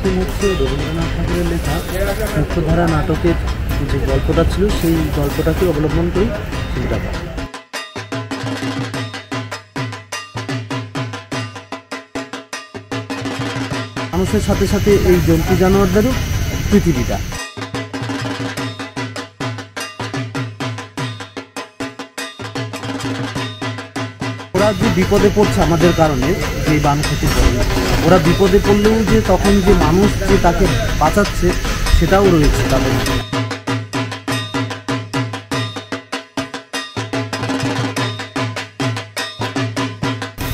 Theme হচ্ছে রবীন্দ্রনাথ ঠাকুরের লেখা মুক্তধারা নাটকের যে গল্পটা ছিল সেই গল্পটাকে অবলম্বন করেই থিমটা করা। মানুষের সাথে সাথে এই জন্তু জানোয়ারদেরও পৃথিবীটা। ওরা যে বিপদে পড়ছে আমাদের কারণে, যে বান ক্ষতি করে, ওরা বিপদে পড়লেও যে তখন যে মানুষ যে তাকে বাঁচাচ্ছে সেটাও রয়েছে তাদের।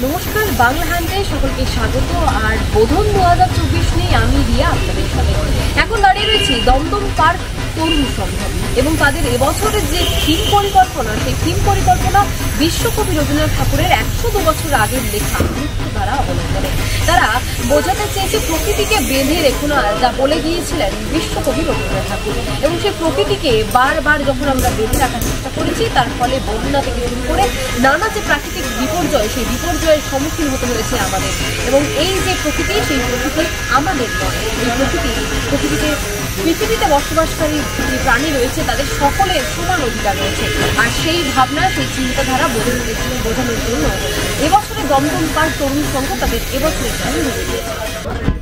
নমস্কার, বাংলা হান্টে সকলকে স্বাগত। আর বোধন 2024 নিয়ে আমি রিয়া আপনাদের সাথে এখন দাঁড়িয়ে রয়েছি দমদম পার্ক তরুণ সংঘ এবং তাদের এবছরের যে থিম পরিকল্পনা, সেই থিম পরিকল্পনা বিশ্বকবি রবীন্দ্রনাথ ঠাকুরের 102 বছর আগের লেখা মুক্তধারা অবলম্বনে। তারা বোঝাতে চেয়েছে প্রকৃতিকে বেঁধে রেখো না, যা বলে গিয়েছিলেন বিশ্বকবি রবীন্দ্রনাথ ঠাকুর। এবং সেই প্রকৃতিকে বারবার যখন আমরা বেঁধে রাখার চেষ্টা করেছি, তার ফলে বন্যা থেকে শুরু করে নানা যে প্রাকৃতিক বিপর্যয়, সেই বিপর্যয়ের সম্মুখীন হতে হয়েছে আমাদের। এবং এই যে প্রকৃতি, সেই প্রকৃতি আমাদের নয়, এই প্রকৃতিতে পৃথিবীতে বসবাসকারী যে প্রাণী রয়েছে তাদের সকলের সমান অধিকার রয়েছে। আর সেই ভাবনা, সেই চিন্তাধারা বোঝানোর জন্য এবছরের দমদম পার্ক তরুণ সংঘ তাদের এবছরের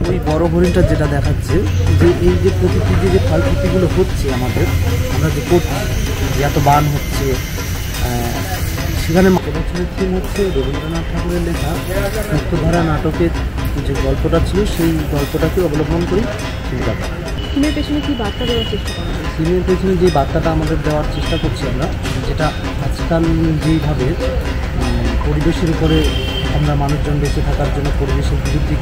ওই বড় হরিণটা যেটা দেখাচ্ছে যে এই যে প্রকৃতির যে ক্ষয়ক্ষতিগুলো হচ্ছে আমাদের, আমরা যে করছি, যে এত বান হচ্ছে, সেখানে এবছরের থিম হচ্ছে রবীন্দ্রনাথ ঠাকুরের লেখা মুক্তধারা নাটকের যে গল্পটা ছিল সেই গল্পটাকে অবলম্বন করেই চিন্তা করা। থিমের পেছনে কি বার্তা দেওয়ার চেষ্টা করা? থিমের পেছনে যে বার্তাটা আমাদের দেওয়ার চেষ্টা করছি আমরা, যেটা আজকাল যেইভাবে পরিবেশের উপরে আমরা মানুষজন বেঁচে থাকার জন্য পরিবেশের বিরুদ্ধে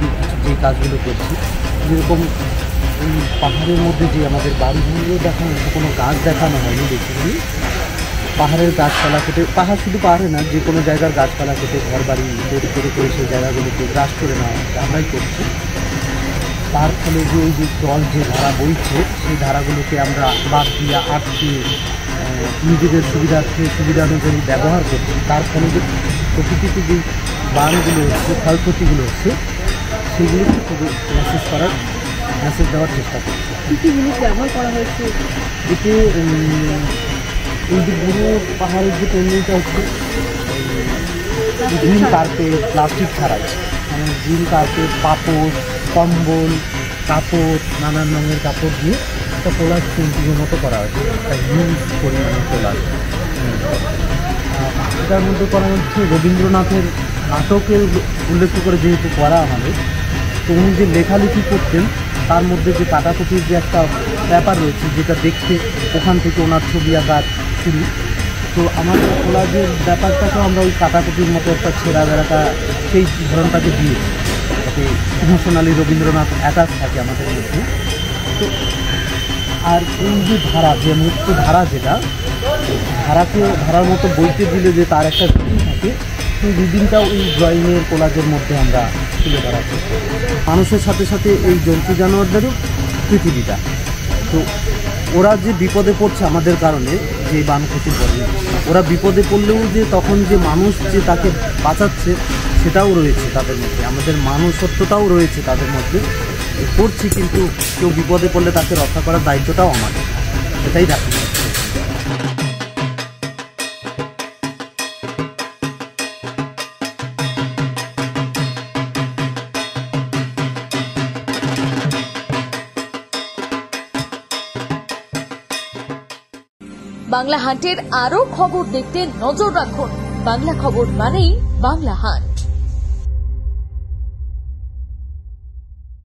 যে কাজগুলো করছি, যেরকম এই পাহাড়ের মধ্যে যে আমাদের বাড়িগুলো দেখানো, কোনো গাছ দেখানো হয়নি বেশিরভাগই, পাহাড়ের গাছপালা কেটে, পাহাড় শুধু পাহাড়ে না, যে কোনো জায়গার গাছপালা কেটে ঘর বাড়ি তৈরি করে সেই জায়গাগুলোকে গ্রাস করে নেওয়া আমরাই করছি। তার ফলে যে এই যে জল যে ধারা বইছে, সেই ধারাগুলোকে আমরা বাদ দিয়ে আটকে নিজেদের সুবিধা অনুযায়ী ব্যবহার করছি। তার ফলে যে প্রকৃতিতে যে বানগুলো হচ্ছে, ক্ষয়ক্ষতিগুলো হচ্ছে, সেগুলোকে শুধু মেসেজ দেওয়ার চেষ্টা করছি। কী কী জিনিস ব্যবহার করা হয়েছে এতে? এই যে পুরো পাহাড়ের যে পেন্ডিংটা হচ্ছে গ্রিন কার্পেট, প্লাস্টিক ছাড়াই, মানে গ্রিন কার্পেট, পাপড়, কম্বল, কাপড়, নানান রঙের কাপড় দিয়ে একটা কোলাজ পেন্টিংয়ের মতো করা হয়েছে, একটা হিউজ পরিমাণে কোলাজ। এটার মধ্যে করা হচ্ছে রবীন্দ্রনাথের নাটকের উল্লেখ করে যেহেতু করা আমাদের, তো উনি যে লেখালেখি করতেন তার মধ্যে যে কাটাকুটির যে একটা ব্যাপার রয়েছে, যেটা দেখতে ওখান থেকে ওনার ছবি আঁকার শুরু। তো আমাদের কোলাজের ব্যাপারটাকেও আমরা ওই কাটাকুটির মতো একটা ছেঁড়া বেড়াটা সেই ধরনটাকে দিয়েছি, যাতে ইমোশনালি রবীন্দ্রনাথ অ্যাটাচ থাকে আমাদের মধ্যে। তো আর এই যে ধারা, যে মুক্ত ধারা, যেটা ধারার মতো বইতে দিলে যে তার একটা রিডিং থাকে, সেই রিডিংটাও এই ড্রয়িংয়ের কোলাজের মধ্যে আমরা তুলে ধরার চেষ্টা করি। মানুষের সাথে সাথে এই জন্তু জানোয়ারদেরও পৃথিবীটা। তো ওরা যে বিপদে পড়ছে আমাদের কারণে, যে বান ক্ষতি করে, ওরা বিপদে পড়লেও যে তখন যে মানুষ যে তাকে বাঁচাচ্ছে সেটাও রয়েছে তাদের মধ্যে, আমাদের মানুষত্বটাও রয়েছে তাদের মধ্যে। করছি, কিন্তু কেউ বিপদে পড়লে তাকে রক্ষা করার দায়িত্বটাও আমাদের, সেটাই দেখা যাচ্ছে। বাংলা হান্টের আরো খবর দেখতে নজর রাখুন। বাংলা খবর মানেই বাংলা হান্ট।